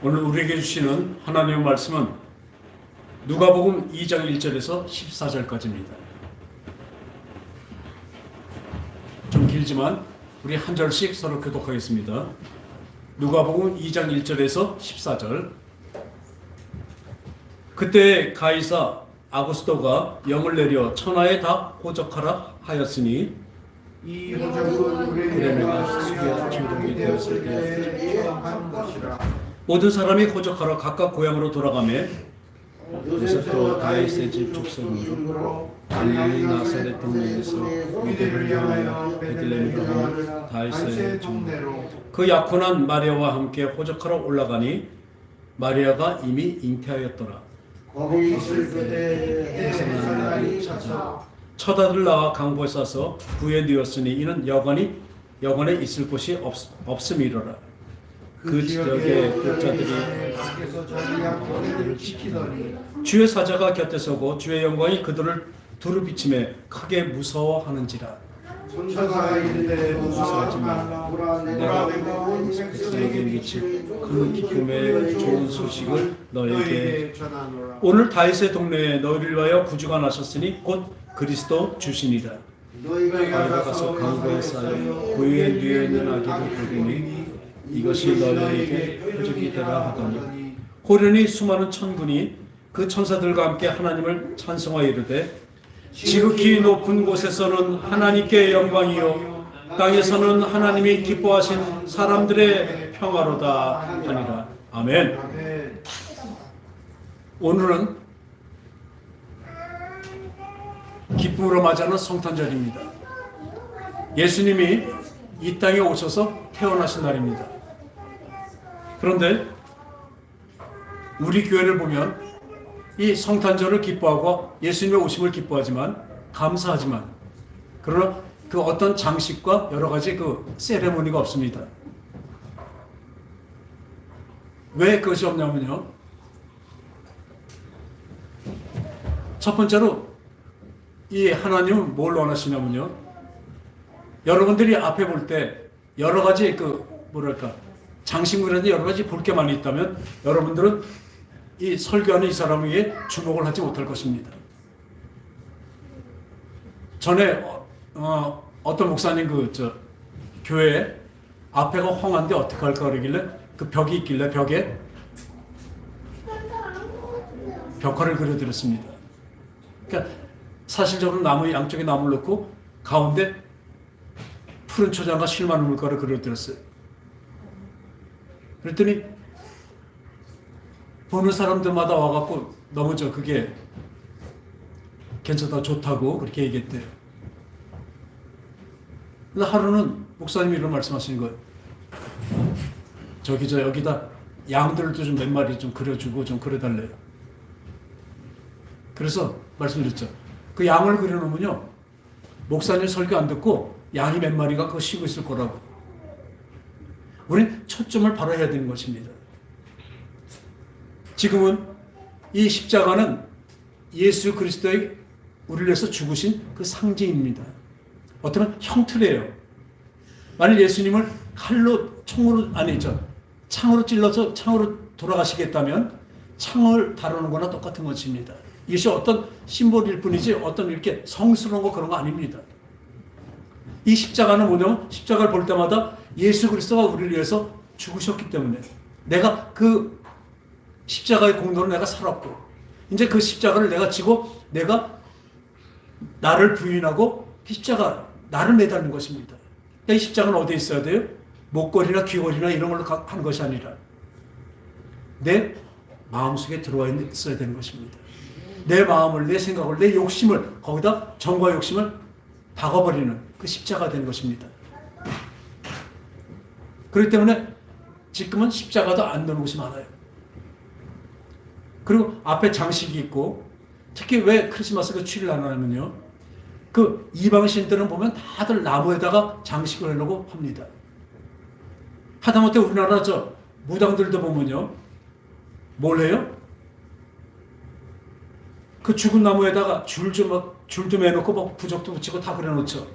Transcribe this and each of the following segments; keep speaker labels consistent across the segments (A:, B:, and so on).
A: 오늘 우리에게 주시는 하나님의 말씀은 누가복음 2장 1절에서 14절까지입니다. 좀 길지만 우리 한 절씩 서로 교독하겠습니다. 누가복음 2장 1절에서 14절. 그때 가이사 아구스도가 영을 내려 천하에 다 호적하라 하였으니
B: 이 호적은
A: 구레네가 수비와 중동이 되었을 때 모든 사람이 호적하러 각각 고향으로 돌아가매 요셉도 다윗의 집 족속으로 갈릴리 나사렛 동네에서 유대를 향하여 베들레헴으로 가는 다윗의 종내로 그 약혼한 마리아와 함께 호적하러 올라가니 마리아가 이미 잉태하였더라.
B: 거기 있을 그때
A: 해산한 날이 찾아 첫 아들 낳아 강보에 싸서 부에 뉘었으니 이는 여관에 있을 곳이 없음이로라. 그 지역의 독자들이
B: 밖에서 전리한 거리를 지키더니
A: 주의 사자가 곁에 서고 주의 영광이 그들을 두루 비침에 크게 무서워하는지라.
B: 천사가 이르되 무서워하지 말라.
A: 내가
B: 내가 온
A: 백성에게 미칠 큰 기쁨의 좋은 소식을 너에게
B: 전하노라.
A: 오늘 다윗의 동네에 너희를 위하여 구주가 나셨으니 곧 그리스도 주시니라.
B: 너희가
A: 가서 강보에 쌓여 고유에 누워 있는 아기를 보리니 이것이 너희에게 표적이 되라 하더니 호련히 수많은 천군이 그 천사들과 함께 하나님을 찬송하여 이르되 지극히 높은 곳에서는 하나님께 영광이요 땅에서는 하나님이 기뻐하신 사람들의 평화로다 하니라. 아멘.
B: 아멘.
A: 오늘은 기쁨으로 맞이하는 성탄절입니다. 예수님이 이 땅에 오셔서 태어나신 날입니다. 그런데 우리 교회를 보면 이 성탄절을 기뻐하고 예수님의 오심을 기뻐하지만 감사하지만 그러나 그 어떤 장식과 여러 가지 그 세레모니가 없습니다. 왜 그것이 없냐면요. 첫 번째로 이 하나님은 뭘 원하시냐면요. 여러분들이 앞에 볼 때 여러 가지 장식물이라든지 여러 가지 볼 게 많이 있다면 여러분들은 이 설교하는 이 사람에게 주목을 하지 못할 것입니다. 전에 어떤 목사님 교회에 앞에가 헝한데 어떻게 할까 그러길래 그 벽이 있길래 벽에 벽화를 그려드렸습니다. 그러니까 사실적으로 나무 양쪽에 나무를 넣고 가운데 푸른 초장과 실만 물가를 그려드렸어요. 그랬더니 보는 사람들마다 와갖고 너무 그게 괜찮다 좋다고 그렇게 얘기했대요. 근데 하루는 목사님이 이런 말씀하시는 거예요. 여기다 양들도 좀 몇 마리 좀 그려주고 좀 그려달래요. 그래서 말씀드렸죠. 그 양을 그려놓으면요 목사님 설교 안 듣고 양이 몇 마리가 그거 쉬고 있을 거라고. 우린 초점을 바로 해야 되는 것입니다. 지금은 이 십자가는 예수 그리스도의 우리를 위해서 죽으신 그 상징입니다. 어쩌면 형틀이에요. 만일 예수님을 창으로 찔러서 창으로 돌아가시겠다면 창을 다루는 거나 똑같은 것입니다. 이것이 어떤 심볼일 뿐이지 어떤 이렇게 성스러운 거 그런 거 아닙니다. 이 십자가는 뭐냐면 십자가를 볼 때마다 예수 그리스도가 우리를 위해서 죽으셨기 때문에 내가 그 십자가의 공로를 내가 살았고 이제 그 십자가를 내가 지고 내가 나를 부인하고 십자가 나를 매달는 것입니다. 이 십자가는 어디에 있어야 돼요? 목걸이나 귀걸이나 이런 걸로 한 것이 아니라 내 마음속에 들어와 있어야 되는 것입니다. 내 마음을, 내 생각을, 내 욕심을 거기다 정과 욕심을 박아버리는 그 십자가 되는 것입니다. 그렇기 때문에 지금은 십자가도 안 넣는 곳이 많아요. 그리고 앞에 장식이 있고 특히 왜 크리스마스 그 추리를 안 하냐면요. 그 이방신들은 보면 다들 나무에다가 장식을 하려고 합니다. 하다못해 우리나라 무당들도 보면요. 뭘 해요? 그 죽은 나무에다가 줄도 매놓고 막 부적도 붙이고 다 그려놓죠.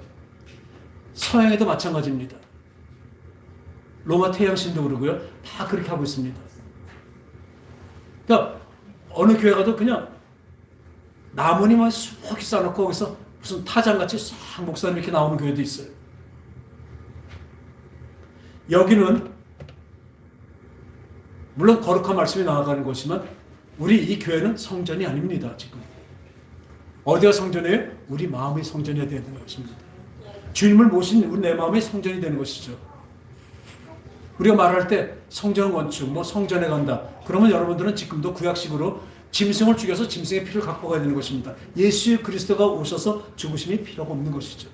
A: 서양에도 마찬가지입니다. 로마 태양신도 그러고요. 다 그렇게 하고 있습니다. 그러니까 어느 교회 가도 그냥 나무니만 수북히 쌓아놓고 거기서 무슨 타장같이 싹 목사님 이렇게 나오는 교회도 있어요. 여기는 물론 거룩한 말씀이 나아가는 곳이지만 우리 이 교회는 성전이 아닙니다. 지금 어디가 성전이에요? 우리 마음이 성전이 되는 것입니다. 주님을 모신 우리 내 마음이 성전이 되는 것이죠. 우리가 말할 때 성전 건축, 뭐 성전에 간다. 그러면 여러분들은 지금도 구약식으로 짐승을 죽여서 짐승의 피를 갖고 가야 되는 것입니다. 예수 그리스도가 오셔서 죽으심이 필요가 없는 것이죠.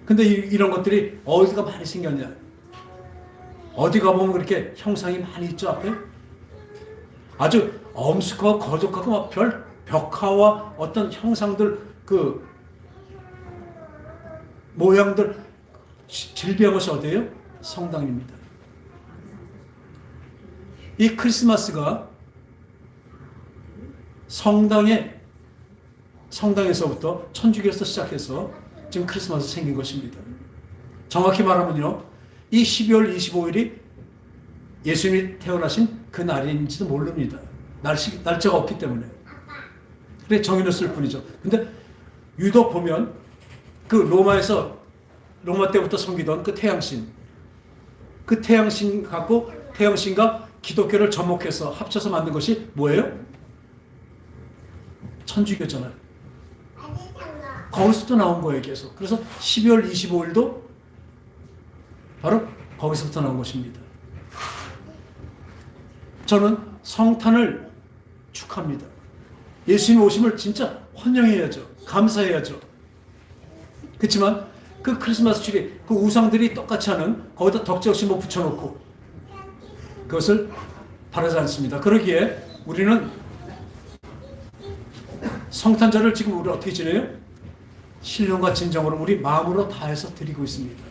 A: 근데 이런 것들이 어디가 많이 생겼냐? 어디 가보면 그렇게 형상이 많이 있죠, 앞에? 아주 엄숙하고 거룩하고 막 별 벽화와 어떤 형상들, 그 모양들 즐비한 것이 어디예요? 성당입니다. 이 크리스마스가 성당에서부터 천주교에서 시작해서 지금 크리스마스 생긴 것입니다. 정확히 말하면요, 이 12월 25일이 예수님이 태어나신 그 날인지도 모릅니다. 날짜가 없기 때문에. 그래 정해놨을 뿐이죠. 근데 유독 보면 그 로마 때부터 섬기던 그 태양신 갖고 태양신과 기독교를 접목해서 합쳐서 만든 것이 뭐예요? 천주교잖아요. 거기서부터 나온 거예요, 계속. 그래서 12월 25일도 바로 거기서부터 나온 것입니다. 저는 성탄을 축하합니다. 예수님 오심을 진짜 환영해야죠. 감사해야죠. 그렇지만 그 크리스마스 트리, 그 우상들이 똑같이 하는 거기다 덕지 없이 뭐 붙여놓고 그것을 바라지 않습니다. 그러기에 우리는 성탄절을 지금 우리 어떻게 지내요? 신령과 진정으로 우리 마음으로 다해서 드리고 있습니다.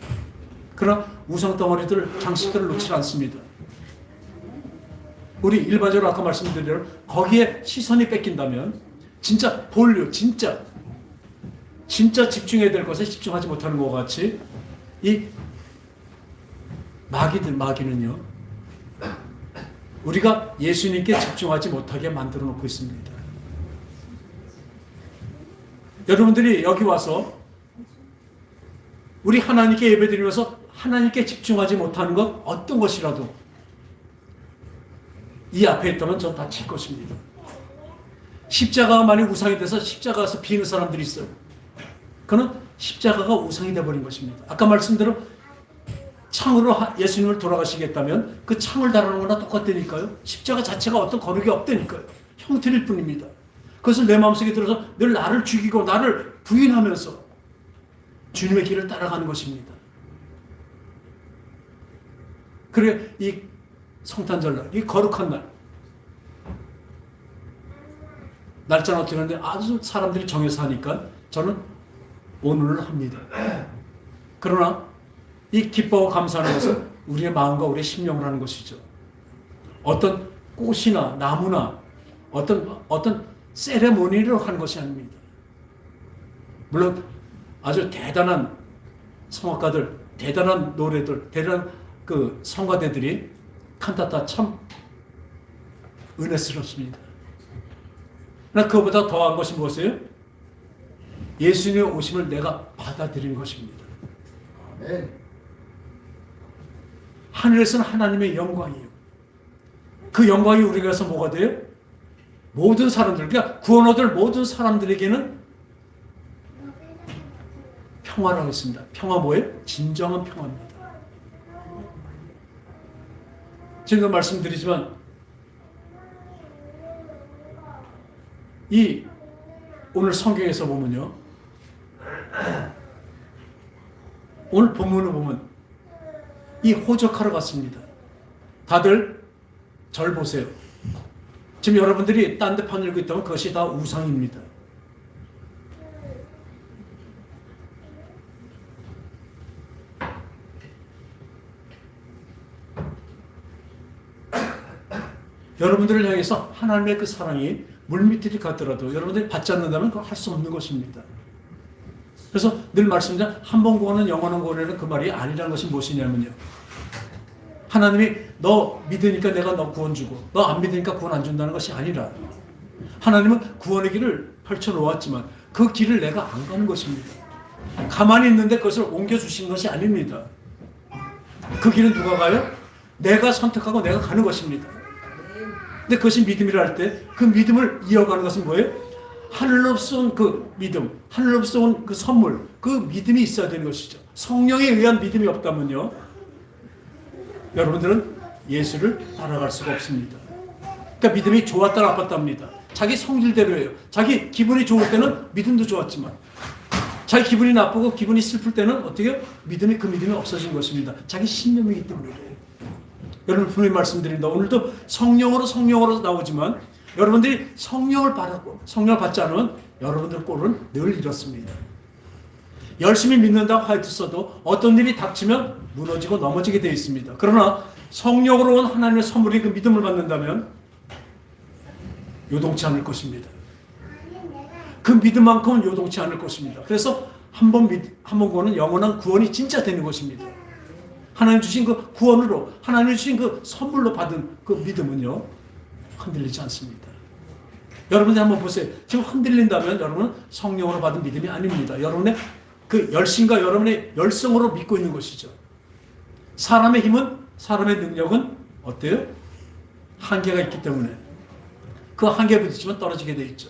A: 그러나 우상 덩어리들, 장식들을 놓지 않습니다. 우리 일반적으로 아까 말씀드린 대로 거기에 시선이 뺏긴다면 진짜 본류, 진짜 집중해야 될 것에 집중하지 못하는 것 같이 이 마귀는요, 우리가 예수님께 집중하지 못하게 만들어 놓고 있습니다. 여러분들이 여기 와서 우리 하나님께 예배드리면서 하나님께 집중하지 못하는 것 어떤 것이라도 이 앞에 있다면 전 다 칠 것입니다. 십자가가 만약 우상이 돼서 십자가에서 비는 사람들이 있어요. 그는 십자가가 우상이 되어버린 것입니다. 아까 말씀대로 창으로 예수님을 돌아가시겠다면 그 창을 다루는 거나 똑같다니까요. 십자가 자체가 어떤 거룩이 없다니까요. 형태일 뿐입니다. 그것을 내 마음속에 들어서 늘 나를 죽이고 나를 부인하면서 주님의 길을 따라가는 것입니다. 그래 이 성탄절날, 이 거룩한 날, 날짜는 어떻게 하는데 아주 사람들이 정해서 하니까 저는 오늘을 합니다. 그러나 이 기뻐하고 감사하는 것은 우리의 마음과 우리의 심령을 하는 것이죠. 어떤 꽃이나 나무나 어떤 세레모니로 하는 것이 아닙니다. 물론 아주 대단한 성악가들, 대단한 노래들, 대단한 그 성가대들이 칸타타 참 은혜스럽습니다. 그러나 그것보다 더한 것이 무엇이에요? 예수님의 오심을 내가 받아들인 것입니다.
B: 아멘.
A: 하늘에서는 하나님의 영광이에요. 그 영광이 우리가서 뭐가 돼요? 모든 사람들, 그러니까 구원 얻을 모든 사람들에게는 평화라고 했습니다. 평화 뭐예요? 진정한 평화입니다. 지금도 말씀드리지만 이 오늘 성경에서 보면요, 오늘 본문을 보면 이 호적하러 갔습니다. 다들 절 보세요. 지금 여러분들이 딴 데 판들고 있다면 그것이 다 우상입니다. 여러분들을 향해서 하나님의 그 사랑이 물밑이 갔더라도 여러분들이 받지 않는다면 그거 할 수 없는 것입니다. 그래서 늘 말씀드리자 한 번 구원은 영원한 구원이라는 그 말이 아니라는 것이 무엇이냐면요, 하나님이 너 믿으니까 내가 너 구원 주고 너 안 믿으니까 구원 안 준다는 것이 아니라 하나님은 구원의 길을 펼쳐놓았지만 그 길을 내가 안 가는 것입니다. 가만히 있는데 그것을 옮겨주신 것이 아닙니다. 그 길은 누가 가요? 내가 선택하고 내가 가는 것입니다. 근데 그것이 믿음이라 할 때 그 믿음을 이어가는 것은 뭐예요? 하늘로부터 온 그 믿음, 하늘로부터 온 그 선물, 그 믿음이 있어야 되는 것이죠. 성령에 의한 믿음이 없다면요, 여러분들은 예수를 따라갈 수가 없습니다. 그러니까 믿음이 좋았다 나빴다 합니다. 자기 성질대로예요. 자기 기분이 좋을 때는 믿음도 좋았지만 자기 기분이 나쁘고 기분이 슬플 때는 어떻게 믿음이 그 믿음이 없어진 것입니다. 자기 신념이기 때문에 그래요. 여러분 분명히 말씀드립니다. 오늘도 성령으로 나오지만 여러분들이 성령을 바라고 성령을 받지 않으면 여러분들 꼴은 늘 이렇습니다. 열심히 믿는다고 하여튼 써도 어떤 일이 닥치면 무너지고 넘어지게 되어 있습니다. 그러나 성령으로 온 하나님의 선물이 그 믿음을 받는다면 요동치 않을 것입니다. 그 믿음만큼은 요동치 않을 것입니다. 그래서 한 번 구원은 영원한 구원이 진짜 되는 것입니다. 하나님 주신 그 구원으로, 하나님 주신 그 선물로 받은 그 믿음은요, 흔들리지 않습니다. 여러분들 한번 보세요. 지금 흔들린다면 여러분은 성령으로 받은 믿음이 아닙니다. 여러분의 그 열심과 여러분의 열성으로 믿고 있는 것이죠. 사람의 힘은, 사람의 능력은 어때요? 한계가 있기 때문에 그 한계에 부딪히면 떨어지게 돼 있죠.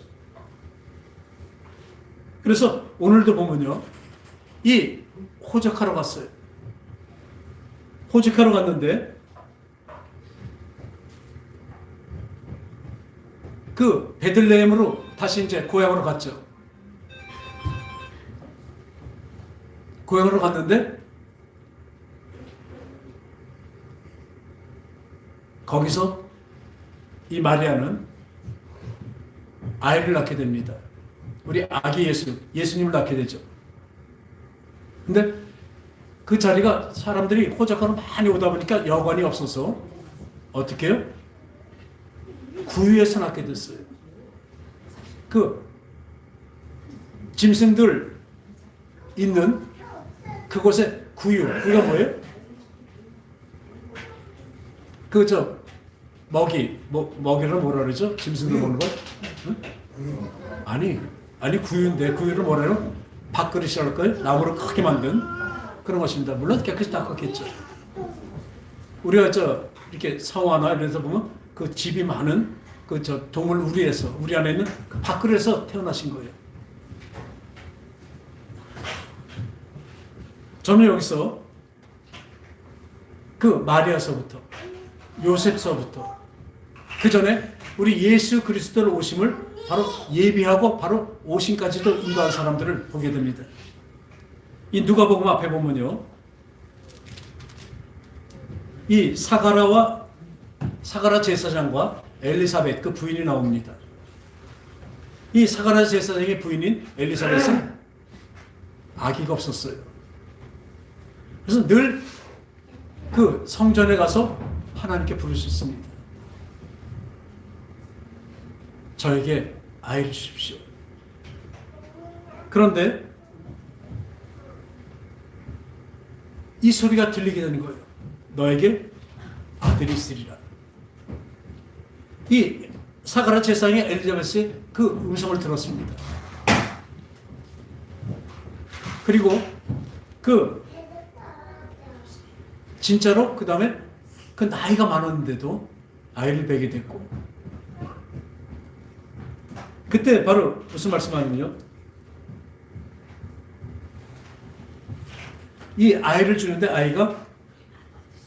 A: 그래서 오늘도 보면요, 이 호적하러 갔어요. 호적하러 갔는데 그 베들레헴으로 다시 이제 고향으로 갔죠. 고향으로 갔는데 거기서 이 마리아는 아이를 낳게 됩니다. 우리 아기 예수님을 낳게 되죠. 근데 그 자리가 사람들이 호적하러 많이 오다 보니까 여관이 없어서 어떻게 해요? 구유에서 낳게 됐어요. 그 짐승들 있는 그곳에 구유가 뭐예요? 먹이를 뭐라 그러죠? 짐승들 먹는 거? 응? 아니 구유인데 구유를 뭐라 해요? 밥그릇이라 할까요? 나무로 크게 만든 그런 것입니다. 물론 깨끗이 닦았겠죠. 우리가 이렇게 성화나 이런 데서 보면 그 집이 많은 동물 우리 안에 있는 그 밥그릇에서 태어나신 거예요. 저는 여기서 그 마리아서부터 요셉서부터 그 전에 우리 예수 그리스도를 오심을 바로 예비하고 바로 오심까지도 인도한 사람들을 보게 됩니다. 이 누가복음 앞에 보면요, 이 사가라 제사장과 엘리사벳 그 부인이 나옵니다. 이 사가라 제사장의 부인인 엘리사벳은 아기가 없었어요. 그래서 늘 그 성전에 가서 하나님께 부르셨습니다. 저에게 아이를 주십시오. 그런데 이 소리가 들리게 되는 거예요. 너에게 아들이 있으리라. 이 사가랴 제사장의 엘리사벳의 그 음성을 들었습니다. 그리고 진짜로 그 다음에 그 나이가 많았는데도 아이를 베게 됐고, 그때 바로 무슨 말씀하냐면요, 이 아이를 주는데 아이가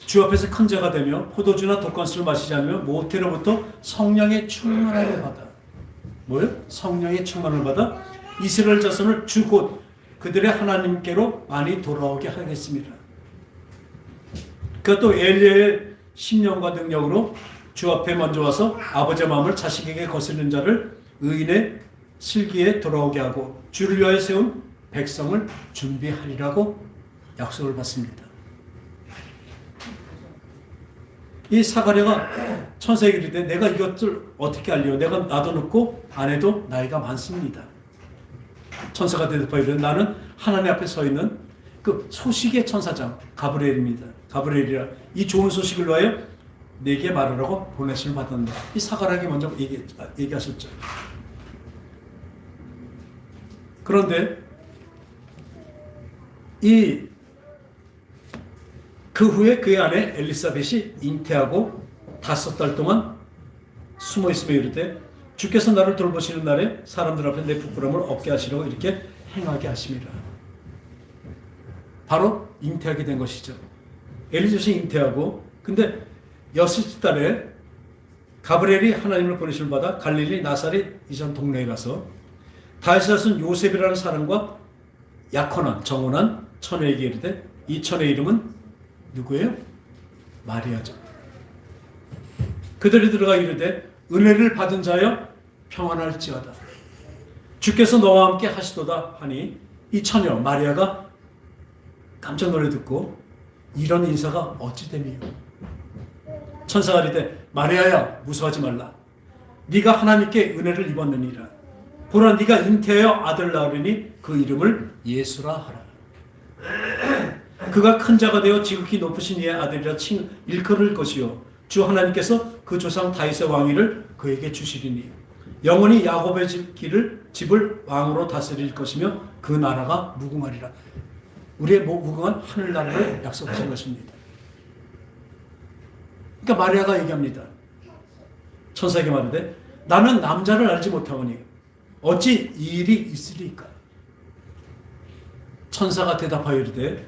A: 주 앞에서 큰 자가 되며 포도주나 독간술을 마시지 않으며 모태로부터 성령의 충만함을 받아. 뭐예요? 성령의 충만을 받아 이스라엘 자손을 주 곧 그들의 하나님께로 많이 돌아오게 하겠습니다. 그것도 엘리야의 심령과 능력으로 주 앞에 먼저 와서 아버지의 마음을 자식에게 거스르는 자를 의인의 슬기에 돌아오게 하고 주를 위하여 세운 백성을 준비하리라고 약속을 받습니다. 이 사가랴가 천사에게 이르되 내가 이것들 어떻게 알리오? 내가 나도 늙고 아내도 나이가 많습니다. 천사가 대답하여 이르되 나는 하나님 앞에 서 있는 그 소식의 천사장 가브리엘입니다. 가브리엘이라 이 좋은 소식을 위하여 내게 말하라고 보내심을 받았다. 이 사가랴에게 먼저 얘기하셨죠. 그런데 그 후에 그의 아내 엘리사벳이 잉태하고 5달 동안 숨어 있으며 이르되 주께서 나를 돌보시는 날에 사람들 앞에 내 부끄러움을 없게 하시려고 이렇게 행하게 하심이라. 바로 잉태하게 된 것이죠. 엘리사벳이 잉태하고 근데 6째 달에 가브리엘이 하나님을 보내심을 받아 갈릴리 나사렛 이전 동네에 가서 다윗의 자손 요셉이라는 사람과 약혼한 정혼한 처녀에게 이르되 이 처녀의 이름은 누구예요? 마리아죠. 그들이 들어가 이르되 은혜를 받은 자여 평안할지어다. 주께서 너와 함께 하시도다 하니 이 처녀 마리아가 깜짝 놀래 듣고 이런 인사가 어찌 됨이요? 천사가 이르되 마리아야 무서워하지 말라. 네가 하나님께 은혜를 입었느니라. 보라 네가 잉태하여 아들 낳으리니 그 이름을 예수라 하라. 그가 큰 자가 되어 지극히 높으신 이의 아들이라 일컬을 것이요 주 하나님께서 그 조상 다윗의 왕위를 그에게 주시리니 영원히 야곱의 집을 왕으로 다스릴 것이며 그 나라가 무궁하리라. 우리의 무궁한 하늘나라를 약속하신 것입니다. 그러니까 마리아가 얘기합니다. 천사에게 말하되 나는 남자를 알지 못하오니 어찌 이 일이 있으리까? 천사가 대답하여 이르되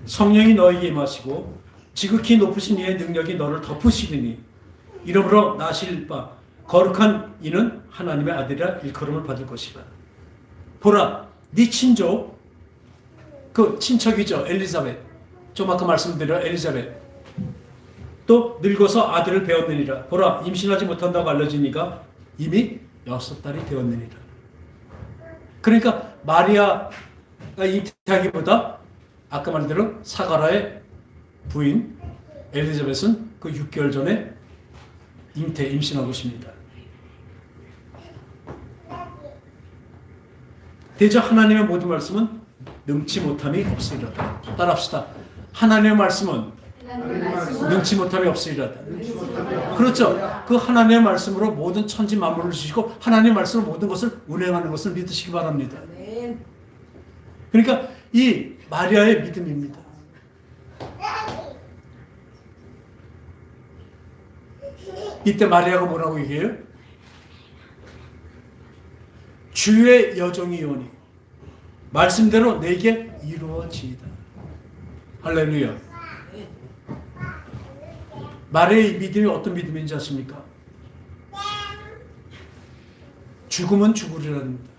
A: 성령이 너에게 임하시고 지극히 높으신 이의 능력이 너를 덮으시리니 이러므로 나실 바 거룩한 이는 하나님의 아들이라 일컬음을 받을 것이라. 보라 네 친족 그 친척이죠 엘리사벳 좀 아까 말씀드려 엘리사벳 또 늙어서 아들을 배웠느니라. 보라 임신하지 못한다고 알려지니까 이미 6달이 되었느니라. 그러니까 마리아가 잉태하기보다 아까 말한 대로 사가랴의 부인 엘리자벳은 그 6개월 전에 임신한 것입니다. 대저 하나님의 모든 말씀은 능치 못함이 없으리라다. 따라합시다. 하나님의 말씀은 능치 못함이 없으리라다. 그렇죠. 그 하나님의 말씀으로 모든 천지 만물을 주시고 하나님의 말씀으로 모든 것을 운행하는 것을 믿으시기 바랍니다. 그러니까 이 마리아의 믿음입니다. 이때 마리아가 뭐라고 얘기해요? 주의 여정이오니 말씀대로 내게 이루어지이다. 할렐루야. 마리아의 믿음이 어떤 믿음인지 아십니까? 죽으면 죽으리랍니다.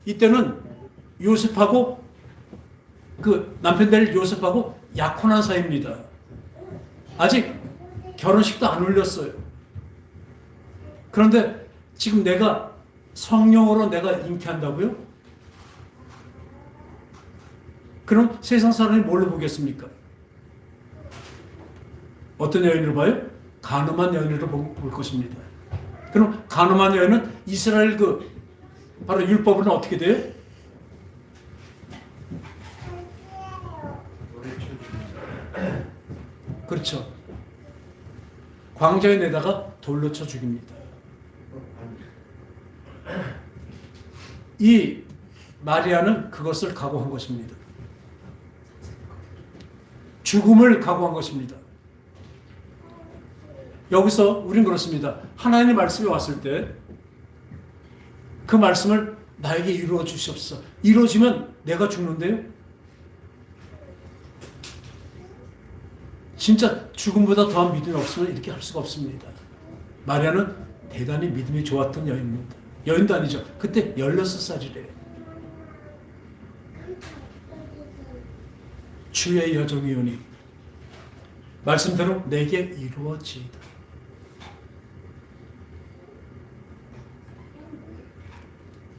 A: 이때는 요셉하고 그 남편 될 요셉하고 약혼한 사이입니다. 아직 결혼식도 안 올렸어요. 그런데 지금 내가 성령으로 내가 잉태한다고요? 그럼 세상 사람이 뭘로 보겠습니까? 어떤 여인으로 봐요? 간음한 여인으로 볼 것입니다. 그럼 간음한 여인은 이스라엘 바로 율법은 어떻게 돼요? 그렇죠. 광자에 내다가 돌로 쳐 죽입니다. 이 마리아는 그것을 각오한 것입니다. 죽음을 각오한 것입니다. 여기서 우린 그렇습니다. 하나님의 말씀이 왔을 때 그 말씀을 나에게 이루어 주시옵소서. 이루어지면 내가 죽는데요? 진짜 죽음보다 더한 믿음이 없으면 이렇게 할 수가 없습니다. 마리아는 대단히 믿음이 좋았던 여인입니다. 여인도 아니죠. 그때 16살이래요. 주의 여정이오니 말씀대로 내게 이루어지이다.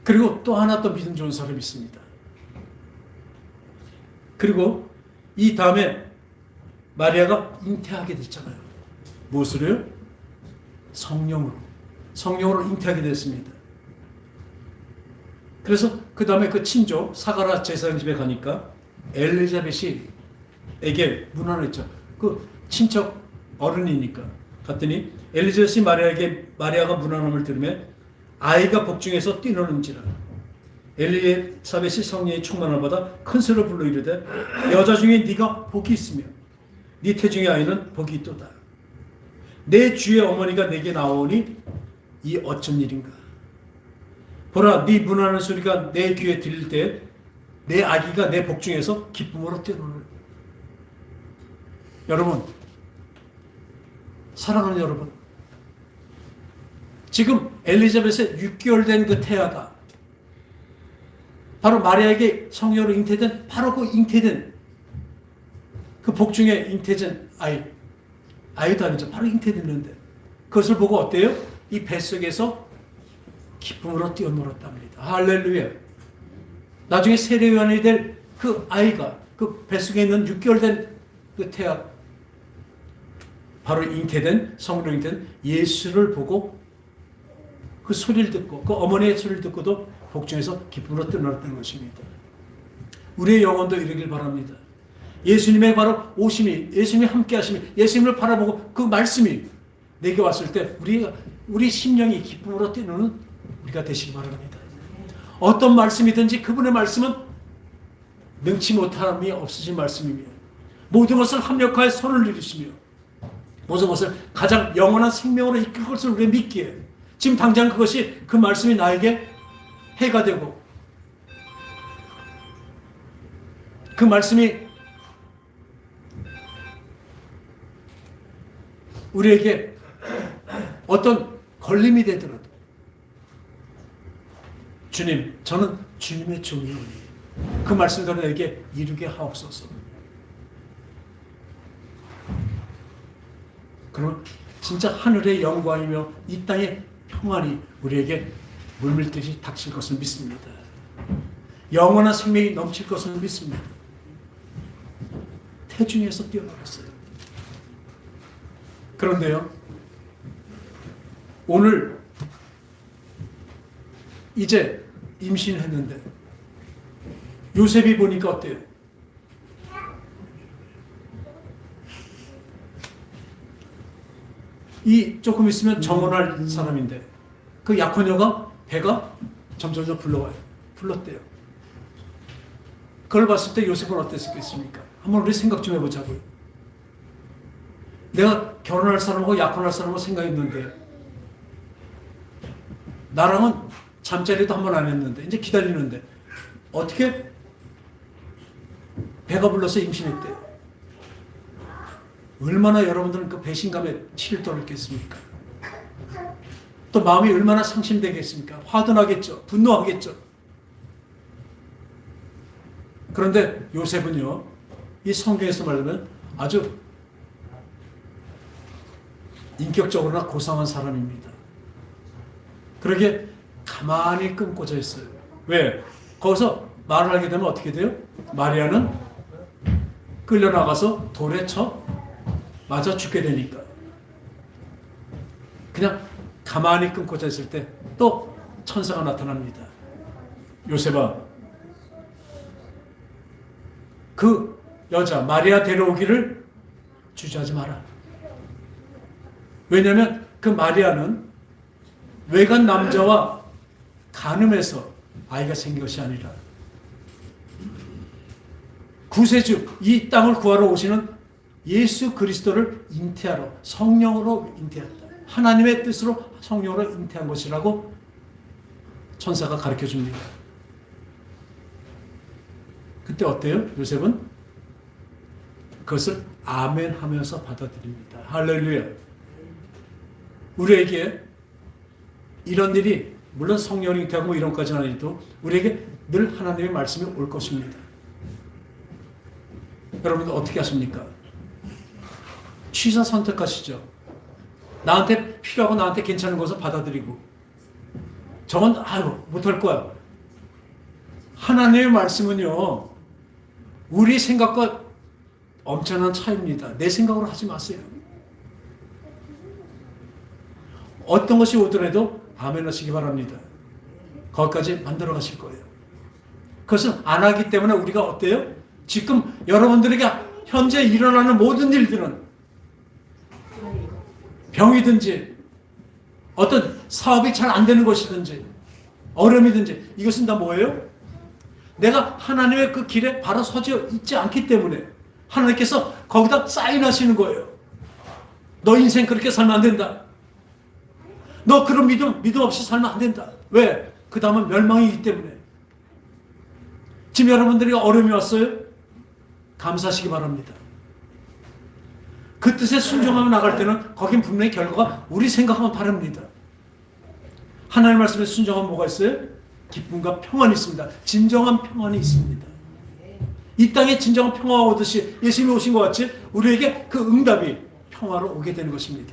A: 그리고 또 하나 또 믿음 좋은 사람이 있습니다. 그리고 이 다음에 마리아가 잉태하게 됐잖아요. 무엇으로요? 성령으로 잉태하게 됐습니다. 그래서 그 다음에 그 친족 사가라 제사장 집에 가니까 엘리자벳이에게 문안했죠. 그 친척 어른이니까 갔더니 엘리자벳이 마리아가 문안함을 들으며 아이가 복중에서 뛰노는지라. 엘리사벳이 성령의 충만을 받아 큰 소리로 불러 이르되 여자 중에 네가 복이 있으며 네 태중의 아이는 복이 있도다. 내 주의 어머니가 내게 나오니 이 어쩐 일인가. 보라, 네 문하는 소리가 내 귀에 들릴 때 내 아기가 내 복중에서 기쁨으로 뛰어노는. 여러분, 사랑하는 여러분, 지금 엘리자벳의 6개월 된 그 태아가 바로 마리아에게 성령으로 잉태된 바로 그 잉태된 그 복중에 잉태된 아이도 아니죠. 바로 잉태됐는데 그것을 보고 어때요? 이 뱃속에서 기쁨으로 뛰어놀았답니다. 할렐루야. 나중에 세례요한이 될 그 아이가 그 뱃속에 있는 6개월 된 그 태아 바로 잉태된 성령 잉태된 예수를 보고 그 소리를 듣고 그 어머니의 소리를 듣고도 복중에서 기쁨으로 뛰어놀았다는 것입니다. 우리의 영혼도 이르길 바랍니다. 예수님의 바로 오심이, 예수님이 함께 하심이, 예수님을 바라보고 그 말씀이 내게 왔을 때 우리 심령이 기쁨으로 뛰노는 우리가 되시기 바랍니다. 어떤 말씀이든지 그분의 말씀은 능치 못함이 없으신 말씀이며 모든 것을 합력하여 선을 이루시며 모든 것을 가장 영원한 생명으로 이끌 것을 우리가 믿기에 지금 당장 그것이 그 말씀이 나에게 해가 되고 그 말씀이 우리에게 어떤 걸림이 되더라도 주님, 저는 주님의 종이오니 그 말씀대로 내게 이루게 하옵소서. 그럼 진짜 하늘의 영광이며 이 땅의 평안이 우리에게 물밀듯이 닥칠 것을 믿습니다. 영원한 생명이 넘칠 것을 믿습니다. 태중에서 뛰어나갔어요. 그런데요, 오늘 이제 임신했는데 요셉이 보니까 어때요? 이 조금 있으면 정혼할 사람인데 그 약혼녀가 배가 점점 불렀대요. 그걸 봤을 때 요셉은 어땠겠습니까? 한번 우리 생각 좀 해보자고요. 내가 결혼할 사람하고 약혼할 사람하고 생각했는데 나랑은 잠자리도 한 번 안 했는데 이제 기다리는데 어떻게 배가 불러서 임신했대요. 얼마나 여러분들은 그 배신감에 치를 떨겠습니까? 또 마음이 얼마나 상심되겠습니까? 화도 나겠죠. 분노하겠죠. 그런데 요셉은요, 이 성경에서 말하면 아주 인격적으로나 고상한 사람입니다. 그러게 가만히 끊고져 있어요. 왜? 거기서 말을 하게 되면 어떻게 돼요? 마리아는 끌려나가서 돌에 쳐 맞아 죽게 되니까. 그냥 가만히 끊고져 있을 때 또 천사가 나타납니다. 요셉아, 그 여자 마리아 데려오기를 주저하지 마라. 왜냐하면 그 마리아는 외간 남자와 간음해서 아이가 생긴 것이 아니라 구세주, 이 땅을 구하러 오시는 예수 그리스도를 잉태하러 성령으로 잉태했다. 하나님의 뜻으로 성령으로 잉태한 것이라고 천사가 가르쳐 줍니다. 그때 어때요? 요셉은 그것을 아멘 하면서 받아들입니다. 할렐루야. 우리에게 이런 일이 물론 성령이 잉태하고 뭐 이런 것까지는 아니도 우리에게 늘 하나님의 말씀이 올 것입니다. 여러분들 어떻게 하십니까? 취사 선택하시죠. 나한테 필요하고 나한테 괜찮은 것을 받아들이고 저건 못할 거야. 하나님의 말씀은요, 우리 생각과 엄청난 차이입니다. 내 생각으로 하지 마세요. 어떤 것이 오더라도 아멘 하시기 바랍니다. 거기까지 만들어 가실 거예요. 그것은 안 하기 때문에 우리가 어때요? 지금 여러분들에게 현재 일어나는 모든 일들은 병이든지 어떤 사업이 잘 안 되는 것이든지 어려움이든지 이것은 다 뭐예요? 내가 하나님의 그 길에 바로 서져 있지 않기 때문에 하나님께서 거기다 사인하시는 거예요. 너 인생 그렇게 살면 안 된다. 너 그런 믿음 없이 살면 안 된다. 왜? 그 다음은 멸망이기 때문에. 지금 여러분들이 어려움이 왔어요? 감사하시기 바랍니다. 그 뜻에 순종하며 나갈 때는 거긴 분명히 결과가 우리 생각하면 다릅니다. 하나님의 말씀에 순종하면 뭐가 있어요? 기쁨과 평안이 있습니다. 진정한 평안이 있습니다. 이 땅에 진정한 평화가 오듯이 예수님이 오신 것 같이 우리에게 그 응답이 평화로 오게 되는 것입니다.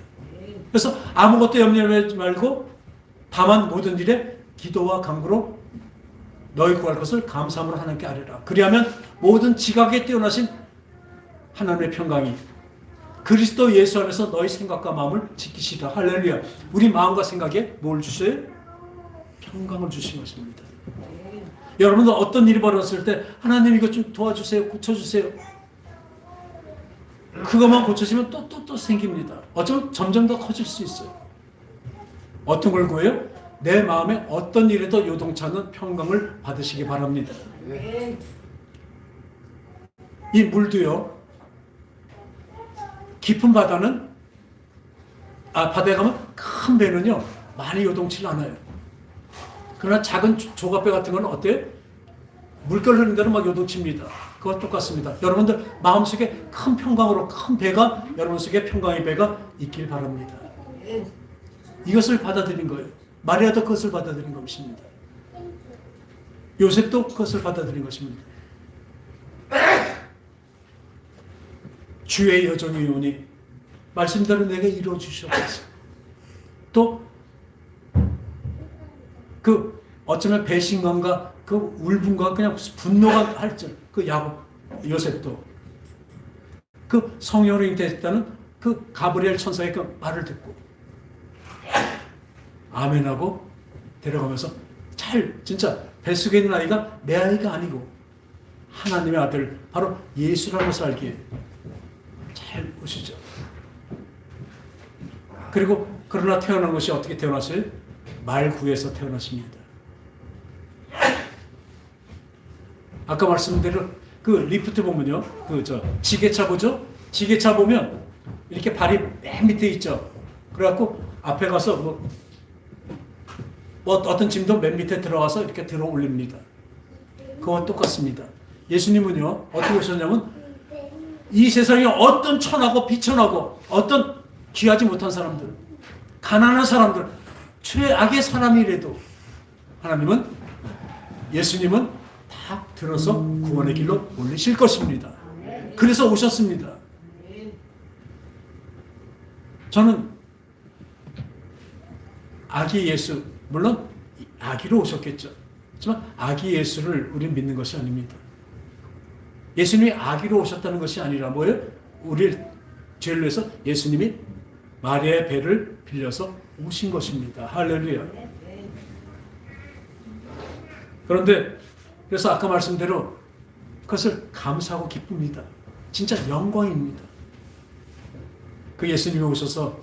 A: 그래서 아무것도 염려하지 말고 다만 모든 일에 기도와 간구로 너희 구할 것을 감사함으로 하나님께 아뢰라. 그리하면 모든 지각에 뛰어나신 하나님의 평강이 그리스도 예수 안에서 너희 생각과 마음을 지키시라. 할렐루야. 우리 마음과 생각에 뭘 주셔요? 평강을 주신 것입니다. 여러분들 어떤 일이 벌어졌을 때 하나님 이것 좀 도와주세요. 고쳐주세요. 그것만 고쳐지면 또 생깁니다. 어쩌면 점점 더 커질 수 있어요. 어떤 걸 구해요? 내 마음에 어떤 일에도 요동치 않는 평강을 받으시기 바랍니다. 이 물도요. 깊은 바다는 바다에 가면 큰 배는요. 많이 요동치 않아요. 그러나 작은 조각배 같은 건 어때요? 물결 흐르는 대로 막 요동칩니다. 그거 똑같습니다. 여러분들 마음속에 큰 평강으로 큰 배가 여러분 속에 평강의 배가 있길 바랍니다. 이것을 받아들인 거예요. 마리아도 그것을 받아들인 것입니다. 요셉도 그것을 받아들인 것입니다. 주의 여정이 오니 말씀대로 내게 이루어 주시옵소서. 또 그 어쩌면 배신감과 그 울분과 그냥 분노가 할 줄 그 야곱 요셉도 그 성령이 됐다는 그 가브리엘 천사의 그 말을 듣고 아멘하고 데려가면서 진짜 뱃속에 있는 아이가 내 아이가 아니고 하나님의 아들 바로 예수라는 것을 알기에 잘 보시죠. 그리고 그러나 태어난 것이 어떻게 태어났어요? 말구에서 태어나십니다. 아까 말씀대로 그 리프트 보면요, 지게차 보죠? 지게차 보면 이렇게 발이 맨 밑에 있죠. 그래갖고 앞에 가서 뭐 어떤 짐도 맨 밑에 들어가서 이렇게 들어 올립니다. 그와 똑같습니다. 예수님은요 어떻게 오셨냐면 이 세상에 어떤 천하고 비천하고 어떤 귀하지 못한 사람들, 가난한 사람들, 최악의 사람이라도 하나님은 예수님은 다 들어서 구원의 길로 올리실 것입니다. 그래서 오셨습니다. 저는 아기 예수, 물론 아기로 오셨겠죠. 하지만 아기 예수를 우리는 믿는 것이 아닙니다. 예수님이 아기로 오셨다는 것이 아니라 뭐예요? 우리를 죄를 위해서 예수님이 마리아의 배를 빌려서 오신 것입니다. 할렐루야. 그런데 그래서 아까 말씀대로 그것을 감사하고 기쁩니다. 진짜 영광입니다. 그 예수님이 오셔서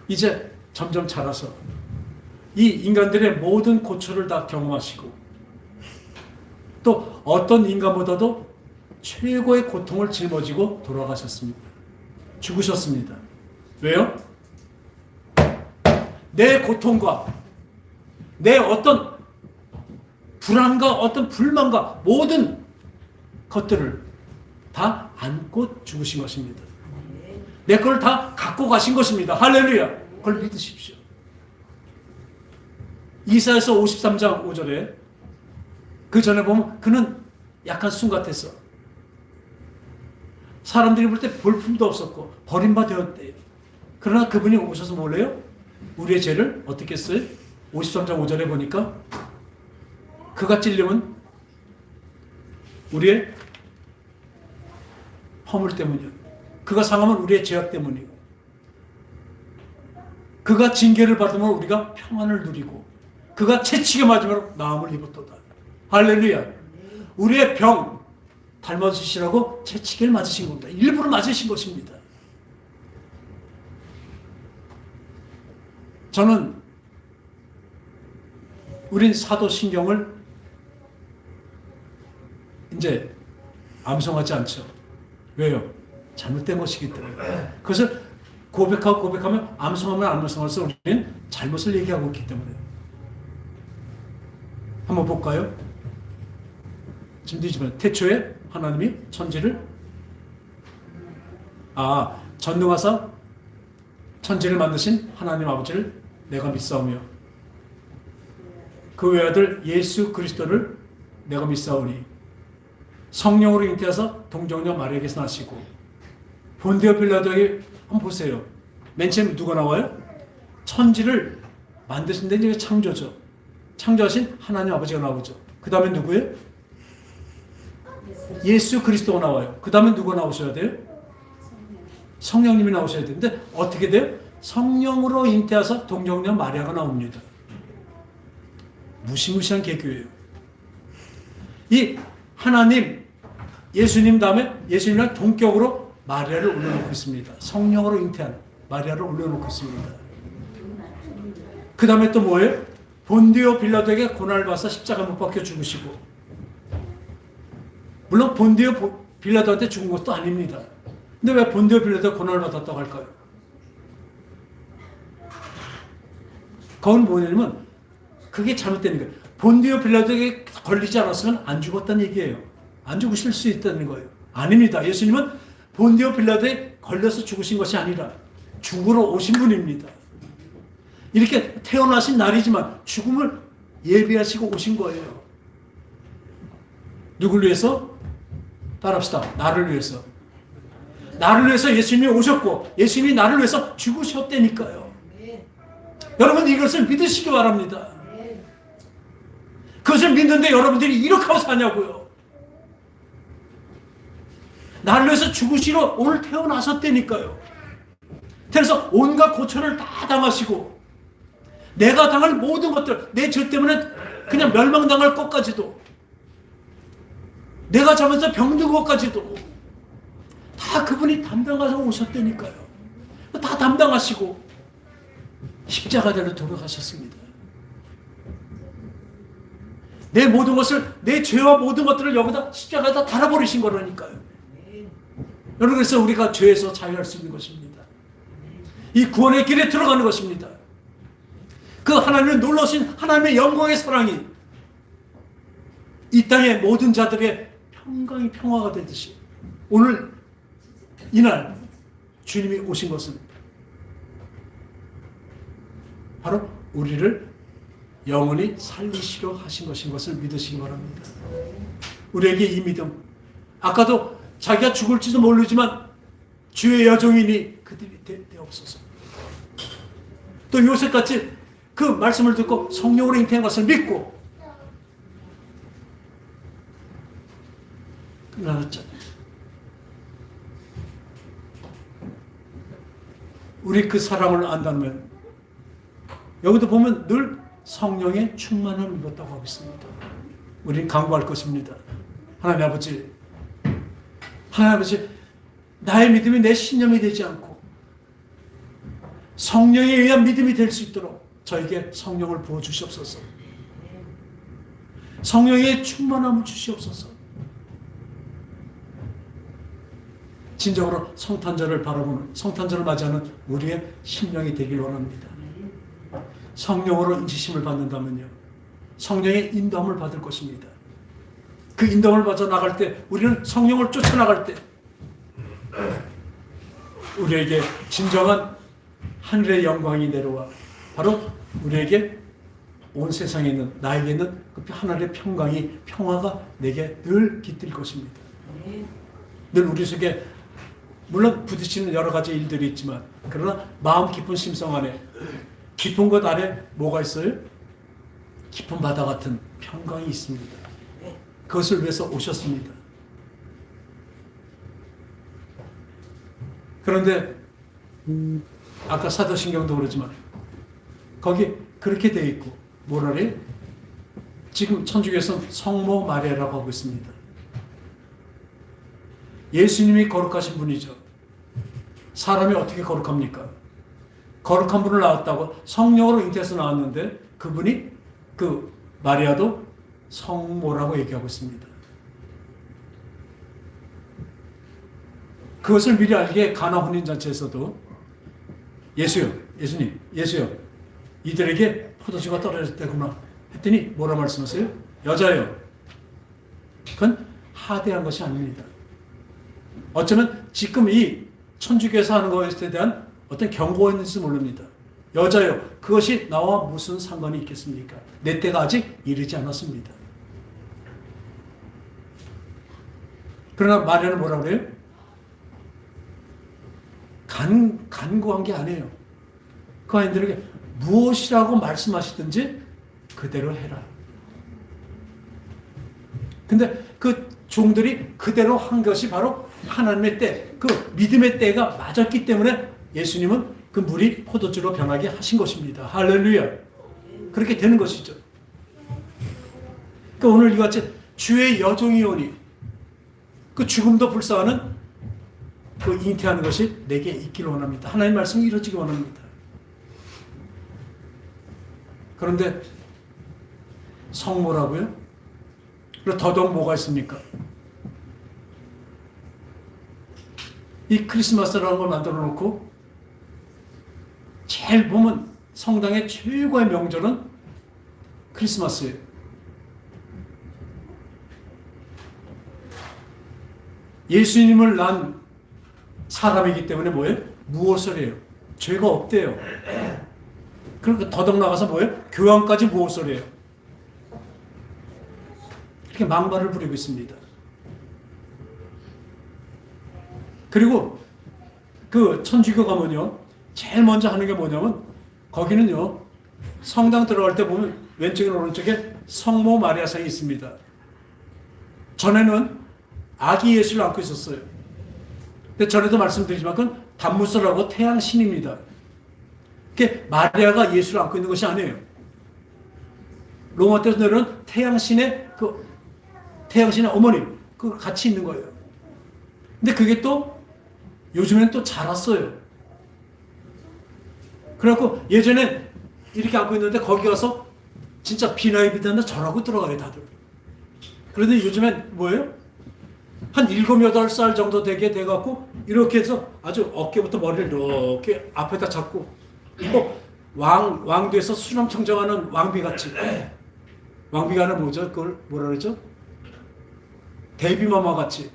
A: 이제 점점 자라서 이 인간들의 모든 고초를 다 경험하시고 또 어떤 인간보다도 최고의 고통을 짊어지고 돌아가셨습니다. 죽으셨습니다. 왜요? 내 고통과 내 어떤 불안과 어떤 불만과 모든 것들을 다 안고 죽으신 것입니다. 내 걸 다 갖고 가신 것입니다. 할렐루야. 그걸 믿으십시오. 이사야서 53장 5절에 그 전에 보면 그는 약간 순 같았어. 사람들이 볼 때 볼품도 없었고 버림바 되었대요. 그러나 그분이 오셔서 뭐래요? 우리의 죄를 어떻게 했어요? 53장 5절에 보니까 그가 찔림은 우리의 허물 때문이요. 그가 상함은 우리의 죄악 때문이고 그가 징계를 받으면 우리가 평안을 누리고 그가 채찍에 맞으면 나음을 입었도다. 할렐루야. 우리의 병 닮아주시라고 채찍을 맞으신 겁니다. 일부러 맞으신 것입니다. 저는 우린 사도신경을 이제 암송하지 않죠. 왜요? 잘못된 것이기 때문에. 그것을 고백하면 암송하면 암송할수록 우리는 잘못을 얘기하고 있기 때문에. 한번 볼까요? 지금 뒤집어요. 태초에 하나님이 천지를 전능하사 천지를 만드신 하나님 아버지를 내가 믿사오며 그 외아들 예수 그리스도를 내가 믿사오니 성령으로 잉태하사 동정녀 마리아에게서 나시고 본디오 빌라도에게 한번 보세요. 맨 처음에 누가 나와요? 천지를 만드신 데 이제 창조죠. 창조하신 하나님 아버지가 나오죠. 그 다음에 누구예요? 예수 그리스도가 나와요. 그 다음에 누가 나오셔야 돼요? 성령님이 나오셔야 되는데 어떻게 돼요? 성령으로 잉태하사 동정녀 마리아가 나옵니다. 무시무시한 개교예요. 이 하나님, 예수님 다음에 예수님이랑 동격으로 마리아를 올려놓고 있습니다. 성령으로 잉태한 마리아를 올려놓고 있습니다. 그 다음에 또 뭐예요? 본디오 빌라도에게 고난을 받아서 십자가 못 박혀 죽으시고, 물론 본디오 빌라도한테 죽은 것도 아닙니다. 근데 왜 본디오 빌라도가 고난을 받았다고 할까요? 그건 뭐냐면 그게 잘못된 거예요. 본디오 빌라도에게 걸리지 않았으면 안 죽었다는 얘기예요. 안 죽으실 수 있다는 거예요. 아닙니다. 예수님은 본디오 빌라도에 걸려서 죽으신 것이 아니라 죽으러 오신 분입니다. 이렇게 태어나신 날이지만 죽음을 예비하시고 오신 거예요. 누굴 위해서? 따라합시다. 나를 위해서. 나를 위해서 예수님이 오셨고 예수님이 나를 위해서 죽으셨다니까요. 여러분 이것을 믿으시기 바랍니다. 그것을 믿는데 여러분들이 이렇게 하고 사냐고요. 나를 위해서 죽으시러 오늘 태어나셨다니까요. 그래서 온갖 고초를 다 당하시고 내가 당할 모든 것들, 내 죄 때문에 그냥 멸망당할 것까지도, 내가 잘못해서 병든 것까지도 다 그분이 담당하셔서 오셨다니까요. 다 담당하시고 십자가대로 돌아가셨습니다. 내 모든 것을, 내 죄와 모든 것들을 여기다 십자가에다 달아버리신 거라니까요. 여러분, 그래서 우리가 죄에서 자유할 수 있는 것입니다. 이 구원의 길에 들어가는 것입니다. 그 하나님의 놀라우신 하나님의 영광의 사랑이 이 땅의 모든 자들의 평강이 평화가 되듯이 오늘 이날 주님이 오신 것은 바로 우리를 영원히 살리시려 하신 것인 것을 믿으시기 바랍니다. 우리에게 이 믿음, 아까도 자기가 죽을지도 모르지만 주의 여종이니 그들이 되옵소서. 또 요셉같이 그 말씀을 듣고 성령으로 잉태한 것을 믿고 끝나셨잖아요. 우리 그 사랑을 안다면 여기도 보면 늘 성령의 충만함을 입었다고 하고 있습니다. 우리는 강구할 것입니다. 하나님 아버지, 나의 믿음이 내 신념이 되지 않고 성령에 의한 믿음이 될 수 있도록 저에게 성령을 부어주시옵소서. 성령의 충만함을 주시옵소서. 진정으로 성탄절을 바라보는, 성탄절을 맞이하는 우리의 심령이 되길 원합니다. 성령으로 인지심을 받는다면요, 성령의 인도함을 받을 것입니다. 그 인도함을 받아 나갈 때, 우리는 성령을 쫓아나갈 때 우리에게 진정한 하늘의 영광이 내려와 바로 우리에게 온 세상에 있는, 나에게 있는 그 하늘의 평화가 내게 늘 깃들 것입니다. 늘 우리 속에 물론 부딪히는 여러 가지 일들이 있지만, 그러나 마음 깊은 심성 안에, 깊은 것 아래 뭐가 있어요? 깊은 바다 같은 평강이 있습니다. 그것을 위해서 오셨습니다. 그런데 아까 사도신경도 그러지만 거기 그렇게 되어 있고 뭐라래? 지금 천주교에서는 성모 마리아라고 하고 있습니다. 예수님이 거룩하신 분이죠. 사람이 어떻게 거룩합니까? 거룩한 분을 낳았다고 성령으로 잉태해서 나왔는데 그분이 그 마리아도 성모라고 얘기하고 있습니다. 그것을 미리 알기에 가나 혼인잔치에서도 예수님, 이들에게 포도주가 떨어졌다구나 했더니 뭐라 말씀하세요? 여자요. 그건 하대한 것이 아닙니다. 어쩌면 지금 이 천주교에서 하는 것에 대한 어떤 경고였는지 모릅니다. 여자요. 그것이 나와 무슨 상관이 있겠습니까? 내 때가 아직 이르지 않았습니다. 그러나 마리아는 뭐라고 그래요? 간구한 게 아니에요. 그 아이들에게 무엇이라고 말씀하시든지 그대로 해라. 근데 그 종들이 그대로 한 것이 바로 하나님의 때, 그 믿음의 때가 맞았기 때문에 예수님은 그 물이 포도주로 변하게 하신 것입니다. 할렐루야. 그렇게 되는 것이죠. 그러니까 오늘 이같이 주의 여종이오니 그 죽음도 불사하는 그 잉태하는 것이 내게 있기를 원합니다. 하나님의 말씀이 이루어지기 원합니다. 그런데 성모라고요? 그리고 더더욱 뭐가 있습니까? 이 크리스마스라는 걸 만들어 놓고 제일 보면 성당의 최고의 명절은 크리스마스예요. 예수님을 낳은 사람이기 때문에 뭐예요? 무엇을 해요? 죄가 없대요. 그러니까 더덕 나가서 뭐예요? 교황까지 무엇을 해요? 이렇게 망발을 부리고 있습니다. 그리고 그 천주교 가면요, 제일 먼저 하는 게 뭐냐면 거기는요, 성당 들어갈 때 보면 왼쪽이나 오른쪽에 성모 마리아상이 있습니다. 전에는 아기 예수를 안고 있었어요. 근데 전에도 말씀드리지만 그건 단무스라고 태양신입니다. 그게 마리아가 예수를 안고 있는 것이 아니에요. 로마 때에서 내려온 태양신의 어머니, 그 같이 있는 거예요. 근데 그게 또 요즘엔 또 자랐어요. 그래갖고 예전엔 이렇게 안고 있는데 거기 가서 진짜 비나이 비단다 절하고 들어가요, 다들. 그런데 요즘엔 뭐예요? 한 7, 8살 정도 되게 돼갖고 이렇게 해서 아주 어깨부터 머리를 이렇게 앞에다 잡고 왕도에서 수령 청정하는 왕비같이. 왕비가 하나 뭐죠? 그걸 뭐라 그러죠? 데이비마마 같이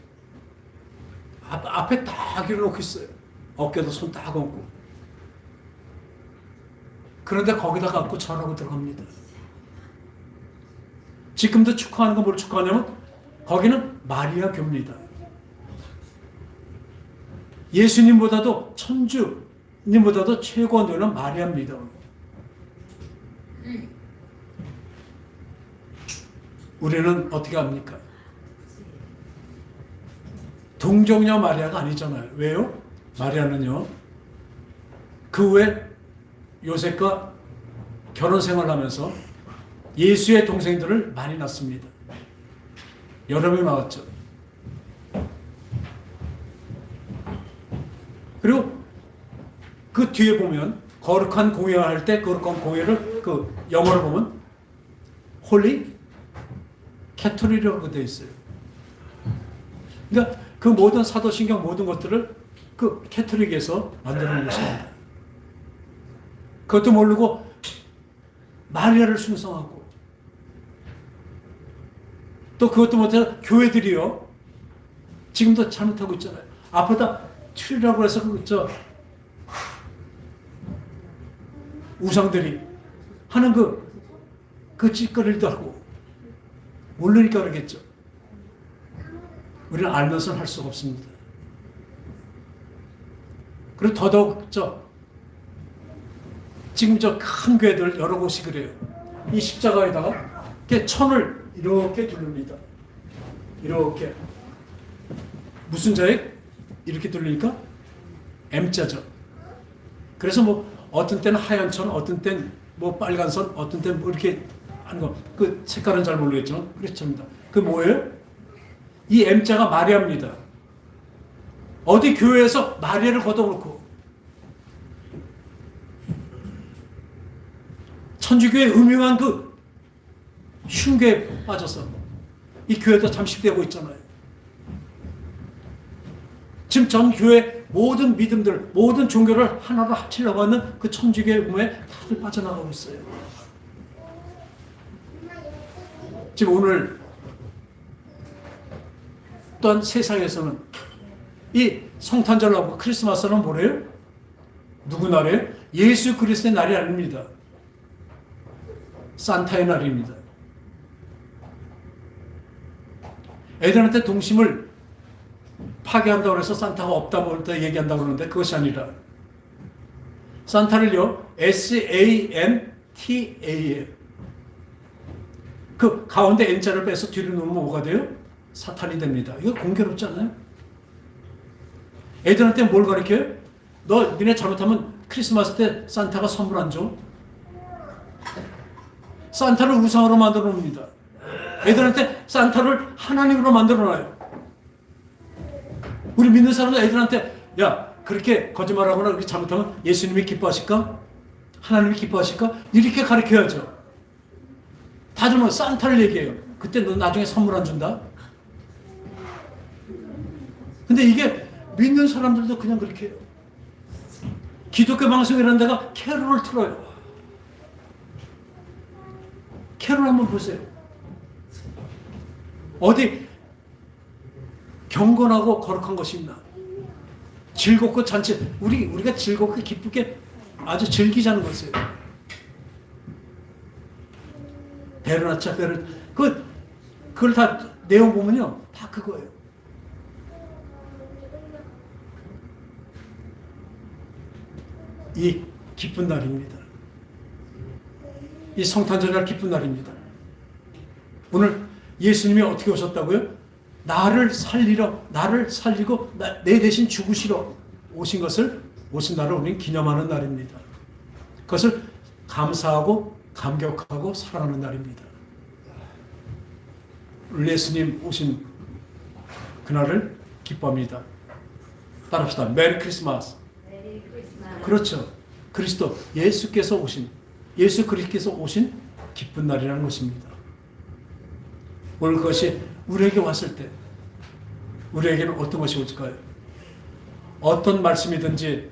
A: 앞에 딱 일어놓고 있어요. 어깨도 손 딱 얹고. 그런데 거기다 갖고 절하고 들어갑니다. 지금도 축하하는 건 뭘 축하하냐면 거기는 마리아 교입니다. 예수님보다도 천주님보다도 최고원도는 마리아입니다. 우리는 어떻게 합니까? 동정녀 마리아가 아니잖아요. 왜요? 마리아는요, 그 후에 요셉과 결혼 생활하면서 예수의 동생들을 많이 낳습니다. 여러 명이 나왔죠. 그리고 그 뒤에 보면 거룩한 공예를 할 때 거룩한 공예를 그 영어를 보면 홀리 캐토릭이라고 되어 있어요. 그러니까 그 모든 사도신경 모든 것들을 그 캐토릭에서 만들어 놓은 것입니다. 그것도 모르고 마리아를 숭상하고 또 그것도 못해서 교회들이요, 지금도 잘못하고 있잖아요. 앞에다 튜라고 해서 우상들이 하는 그 찌꺼리도 하고 모르니까 그러겠죠. 우리는 알면서는 할 수가 없습니다. 그리고 더더욱 지금 큰 교회들 여러 곳이 그래요. 이 십자가에다가 천을 이렇게 두릅니다. 이렇게. 무슨 자에 이렇게 두르니까 M자죠. 그래서 뭐 어떤 때는 하얀 천, 어떤 때는 뭐 빨간 선, 어떤 때 뭐 이렇게 하는 거, 그 색깔은 잘 모르겠지만 그렇습니다. 그 뭐예요? 이 M자가 마리아입니다. 어디 교회에서 마리아를 걷어놓고 천주교의 음흉한 그 흉계에 빠져서 이 교회도 잠식되고 있잖아요. 지금 전 교회 모든 믿음들, 모든 종교를 하나로 합치려고 하는 그 천주교의 음에 다들 빠져나가고 있어요. 지금 오늘 또한 세상에서는 이 성탄절하고 크리스마스는 뭐래요? 누구 날이에요? 예수 그리스도의 날이 아닙니다. 산타의 날입니다. 애들한테 동심을 파괴한다고 해서 산타가 없다고 얘기한다고 그러는데 그것이 아니라 산타를요 SANTA예요. 그 가운데 N자를 빼서 뒤로 놓으면 뭐가 돼요? 사탄이 됩니다. 이거 공교롭지 않아요? 애들한테 뭘 가르쳐요? 니네 잘못하면 크리스마스 때 산타가 선물 안 줘? 산타를 우상으로 만들어 놓습니다. 애들한테 산타를 하나님으로 만들어 놔요. 우리 믿는 사람들 애들한테 야 그렇게 거짓말하거나 그렇게 잘못하면 예수님이 기뻐하실까? 하나님이 기뻐하실까? 이렇게 가르쳐야죠. 다들 뭐 산타를 얘기해요. 그때 너 나중에 선물 안 준다? 근데 이게 믿는 사람들도 그냥 그렇게 해요. 기독교 방송이라는 데가 캐롤을 틀어요. 캐롤 한번 보세요. 어디 경건하고 거룩한 것이 있나? 즐겁고 잔치, 우리가 즐겁게 기쁘게 아주 즐기자는 것이에요. 베르나차 그걸 다 내용 보면요, 다 그거예요. 이 기쁜 날입니다. 이 성탄절날 기쁜 날입니다. 오늘 예수님이 어떻게 오셨다고요? 나를 살리고 내 대신 죽으시러 오신 날을 우리는 기념하는 날입니다. 그것을 감사하고 감격하고 사랑하는 날입니다. 예수님 오신 그날을 기뻐합니다. 따라합시다. 메리 크리스마스. 그렇죠. 그리스도 예수 그리스도께서 오신 기쁜 날이라는 것입니다. 오늘 그것이 우리에게 왔을 때 우리에게는 어떤 것이 올까요? 어떤 말씀이든지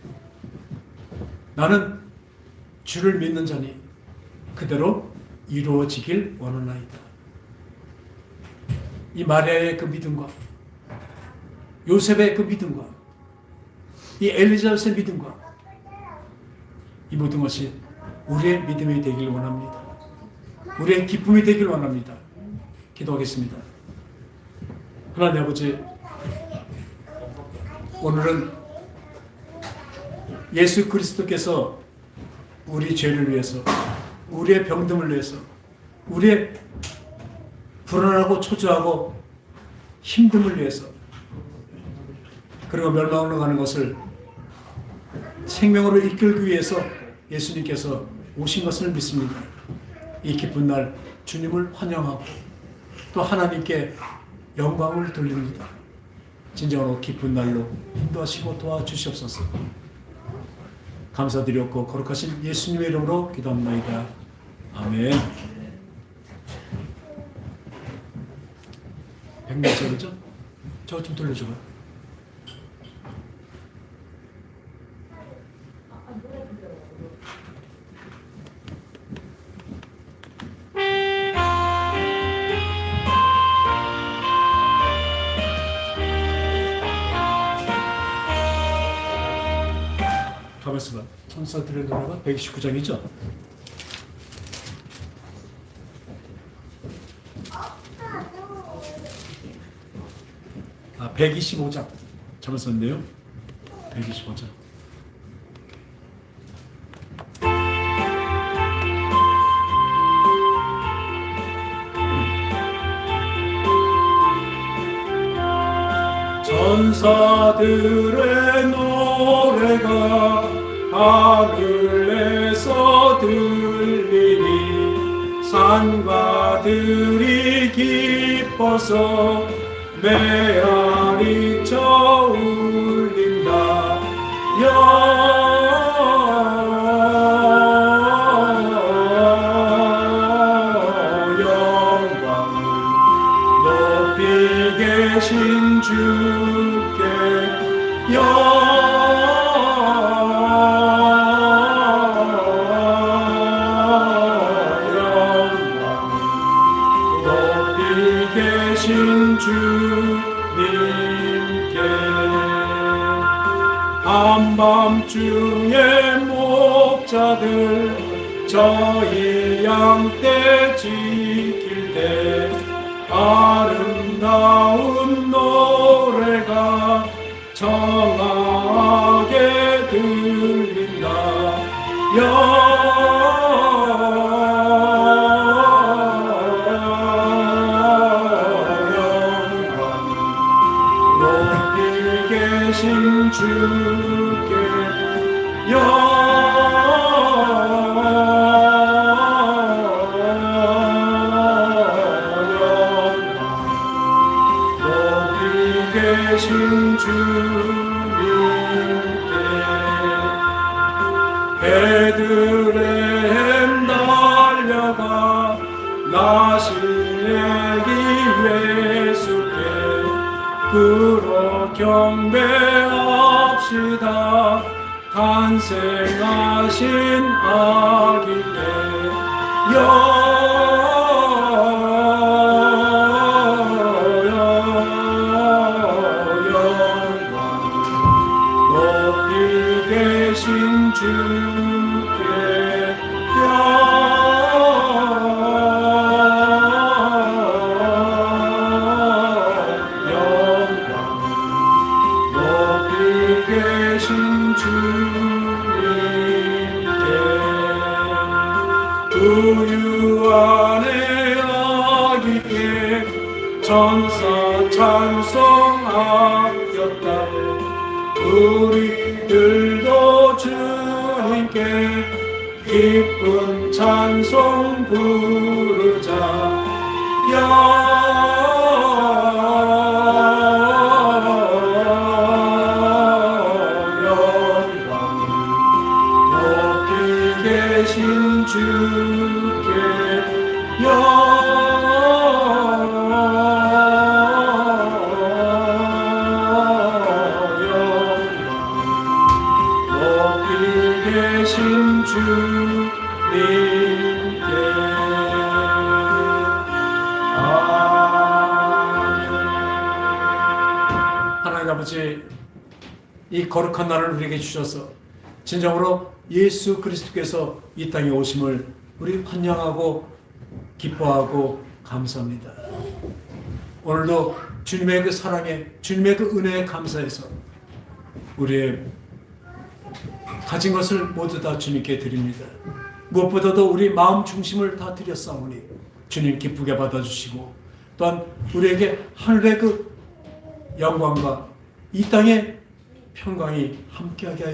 A: 나는 주를 믿는 자니 그대로 이루어지길 원하나이다. 이 마리아의 그 믿음과 요셉의 그 믿음과 이 엘리자벳의 믿음과 이 모든 것이 우리의 믿음이 되길 원합니다. 우리의 기쁨이 되길 원합니다. 기도하겠습니다. 하나님 아버지, 오늘은 예수 그리스도께서 우리 죄를 위해서, 우리의 병듦을 위해서, 우리의 불안하고 초조하고 힘듦을 위해서, 그리고 멸망으로 가는 것을 생명으로 이끌기 위해서 예수님께서 오신 것을 믿습니다. 이 기쁜 날 주님을 환영하고 또 하나님께 영광을 돌립니다. 진정으로 기쁜 날로 인도하시고 도와주시옵소서. 감사드렸고 거룩하신 예수님의 이름으로 기도합니다. 아멘. 백명절 그죠? 저거 좀 돌려줘봐. 가만있어 봐. 천사들의 노래가 129장이죠? 아, 125장. 잘못 썼네요. 125장. 천사들의 노래가 하늘에 땅에서 들리니 산과 들이 기뻐서 메아리쳐 울린다. 영광을 높이 계신 주께 높이 계신 주님께 한밤중에 목자들 저희 양떼 지킬 때 아름다운 노래가 청하게 들린다. 높이 계신 주께 높이 계신 주님께 베들레헴 달려가 나실내기 예수께 그러 경배합시다. 간생하신 아기께 높이 계신 주께 계신 주님께 우유 안에 아기께 천사 찬송하였다. 우리들도 주님께 기쁜 찬송 부르자. 계신 주께 높이 계신 주님께 아멘. 하나님 아버지, 이 거룩한 날을 우리에게 주셔서 진정으로 예수 그리스도께서 이 땅에 오심을 우리 환영하고 기뻐하고 감사합니다. 오늘도 주님의 그 사랑에, 주님의 그 은혜에 감사해서 우리의 가진 것을 모두 다 주님께 드립니다. 무엇보다도 우리 마음 중심을 다 드렸사오니 주님 기쁘게 받아주시고 또한 우리에게 하늘의 그 영광과 이 땅의 평강이 함께하게 하여